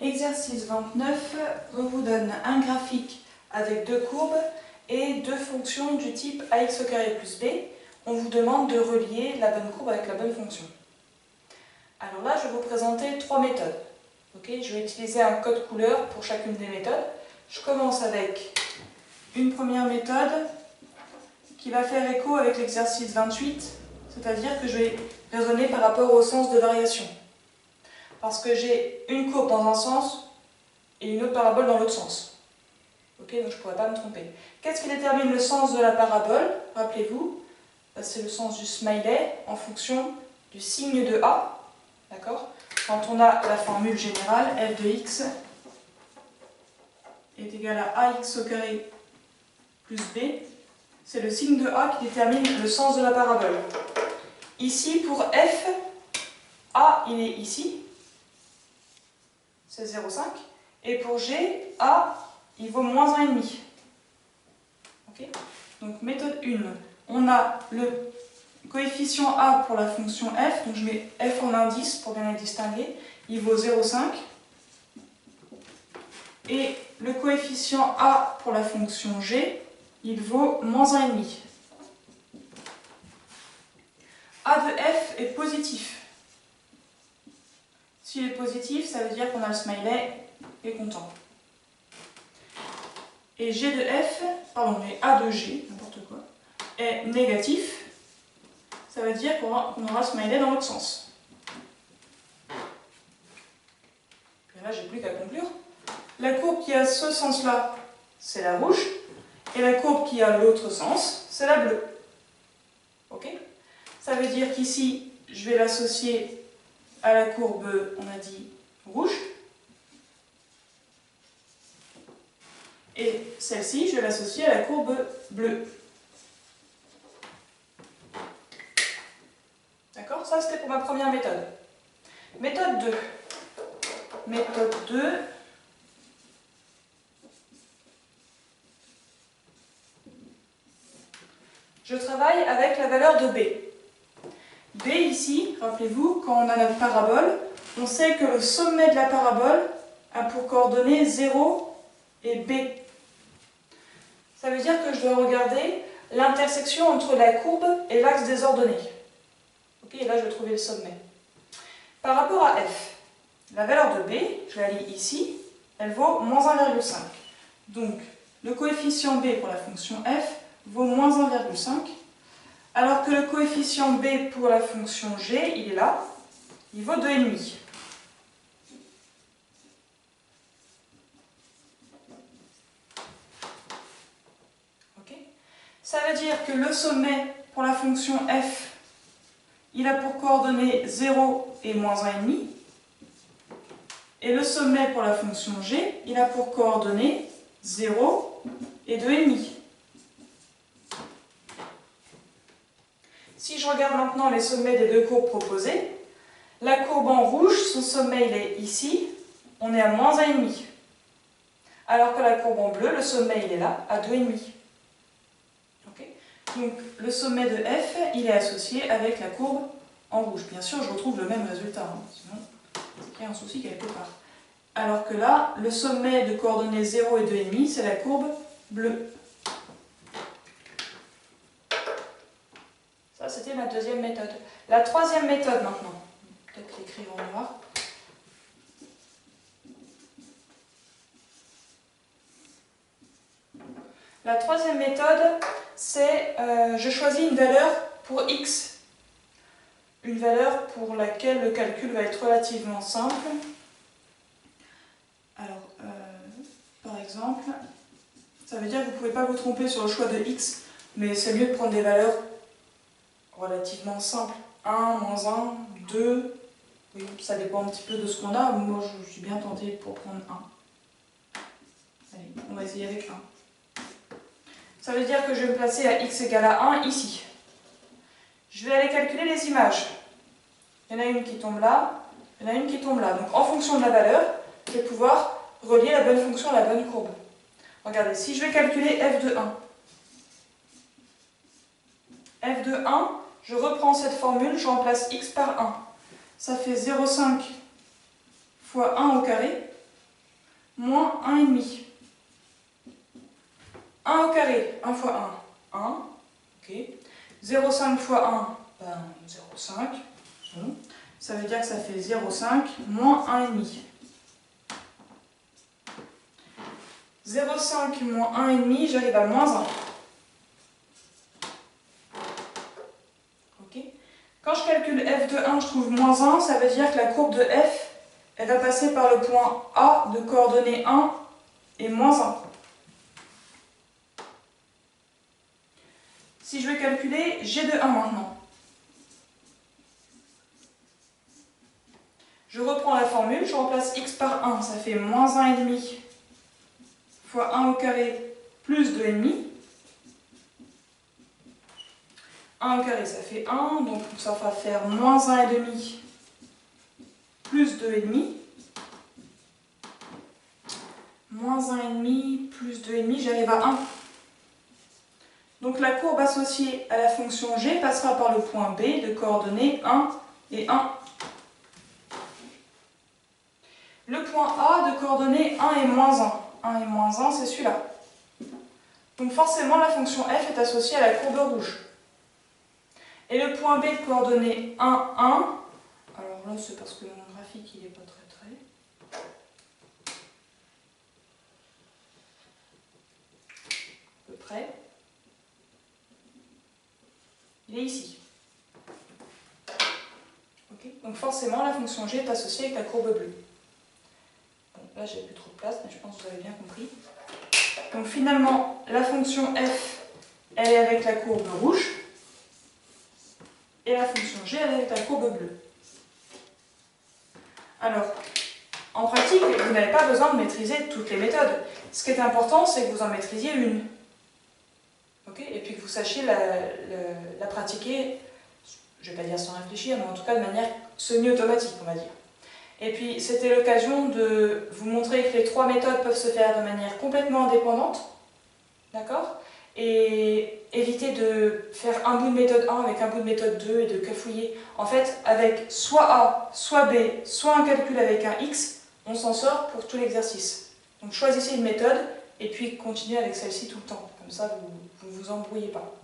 Exercice 29, on vous donne un graphique avec deux courbes et deux fonctions du type ax au carré plus b. On vous demande de relier la bonne courbe avec la bonne fonction. Alors là, je vais vous présenter trois méthodes. Je vais utiliser un code couleur pour chacune des méthodes. Je commence avec une première méthode qui va faire écho avec l'exercice 28, c'est-à-dire que je vais raisonner par rapport au sens de variation. Parce que j'ai une courbe dans un sens et une autre parabole dans l'autre sens. Donc je ne pourrais pas me tromper. Qu'est-ce qui détermine le sens de la parabole? Rappelez-vous, c'est le sens du smiley en fonction du signe de A. D'accord? Quand on a la formule générale, f de x est égal à ax au carré plus b, c'est le signe de A qui détermine le sens de la parabole. Ici, pour f, A, il est ici, c'est 0,5. Et pour G, A, il vaut moins 1,5. Donc méthode 1, on a le coefficient A pour la fonction f, donc je mets f en indice pour bien les distinguer, il vaut 0,5. Et le coefficient A pour la fonction G, il vaut moins 1,5. A de f est positif. S'il est positif, ça veut dire qu'on a le smiley est content. Et G de f, pardon, mais A de G, n'importe quoi, est négatif. Ça veut dire qu'on aura le smiley dans l'autre sens. Et là, j'ai plus qu'à conclure. La courbe qui a ce sens-là, c'est la rouge. Et la courbe qui a l'autre sens, c'est la bleue. Ok? Ça veut dire qu'ici, je vais l'associer à la courbe, on a dit, rouge. Et celle-ci, je vais l'associer à la courbe bleue. D'accord? Ça, c'était pour ma première méthode. Méthode 2. Méthode 2. Je travaille avec la valeur de B. B ici, rappelez-vous, quand on a notre parabole, on sait que le sommet de la parabole a pour coordonnées 0 et B. Ça veut dire que je dois regarder l'intersection entre la courbe et l'axe des ordonnées. Et là, je vais trouver le sommet. Par rapport à f, la valeur de b, je la lis ici, elle vaut moins 1,5. Donc, le coefficient b pour la fonction f vaut moins 1,5, alors que le coefficient b pour la fonction g, il est là, il vaut 2,5. Ça veut dire que le sommet pour la fonction f, il a pour coordonnées 0 et moins 1,5. Et le sommet pour la fonction g, il a pour coordonnées 0 et 2,5. Si je regarde maintenant les sommets des deux courbes proposées, la courbe en rouge, son sommet il est ici, on est à moins 1,5. Alors que la courbe en bleu, le sommet il est là, à 2,5. Donc le sommet de f, il est associé avec la courbe en rouge. Bien sûr, je retrouve le même résultat, sinon c'est qu'il y a un souci quelque part. Alors que là, le sommet de coordonnées 0 et 2,5, c'est la courbe bleue. Ça, c'était ma deuxième méthode. La troisième méthode maintenant, peut-être l'écrire en noir. La troisième méthode, c'est je choisis une valeur pour x. Une valeur pour laquelle le calcul va être relativement simple. Alors, par exemple, ça veut dire que vous ne pouvez pas vous tromper sur le choix de x, mais c'est mieux de prendre des valeurs relativement simples. 1, moins 1, 2, oui, ça dépend un petit peu de ce qu'on a. Moi, je suis bien tentée pour prendre 1. Allez, on va essayer avec 1. Ça veut dire que je vais me placer à x égale à 1 ici. Je vais aller calculer les images. Il y en a une qui tombe là, il y en a une qui tombe là. Donc en fonction de la valeur, je vais pouvoir relier la bonne fonction à la bonne courbe. Regardez, si je vais calculer f de 1. f de 1, je reprends cette formule, je remplace x par 1. Ça fait 0,5 fois 1 au carré. moins 1,5. 1 au carré, 1 fois 1, 1. Ok. 0,5 fois 1, ben 0,5. Bon. Ça veut dire que ça fait 0,5 moins 1,5. 0,5 moins 1,5, j'arrive à moins 1. Ok. Quand je calcule f de 1, je trouve moins 1, ça veut dire que la courbe de f, elle va passer par le point A de coordonnées 1 et moins 1. Si je vais calculer g de 1 maintenant, je reprends la formule, je remplace x par 1, ça fait moins 1,5 fois 1 au carré plus 2,5. 1 au carré, ça fait 1, donc ça va faire moins 1,5 plus 2,5. Moins 1,5 plus 2,5, j'arrive à 1. Donc la courbe associée à la fonction g passera par le point B de coordonnées 1 et 1. Le point A de coordonnées 1 et moins 1. 1 et moins 1, c'est celui-là. Donc forcément, la fonction f est associée à la courbe rouge. Et le point B de coordonnées 1, 1. Alors là, c'est parce que mon graphique, il n'est pas très. À peu près. Il est ici. Okay. Donc forcément, la fonction g est associée avec la courbe bleue. Bon, là, j'ai plus trop de place, mais je pense que vous avez bien compris. Donc finalement, la fonction f, elle est avec la courbe rouge. Et la fonction g, elle est avec la courbe bleue. Alors, en pratique, vous n'avez pas besoin de maîtriser toutes les méthodes. Ce qui est important, c'est que vous en maîtrisiez une. Okay, et puis que vous sachiez la pratiquer, je ne vais pas dire sans réfléchir, mais en tout cas de manière semi-automatique, on va dire. Et puis, c'était l'occasion de vous montrer que les trois méthodes peuvent se faire de manière complètement indépendante, d'accord ? Et éviter de faire un bout de méthode 1 avec un bout de méthode 2 et de cafouiller. En fait, avec soit A, soit B, soit un calcul avec un X, on s'en sort pour tout l'exercice. Donc choisissez une méthode et puis continuez avec celle-ci tout le temps. Comme ça, vous ne vous embrouillez pas.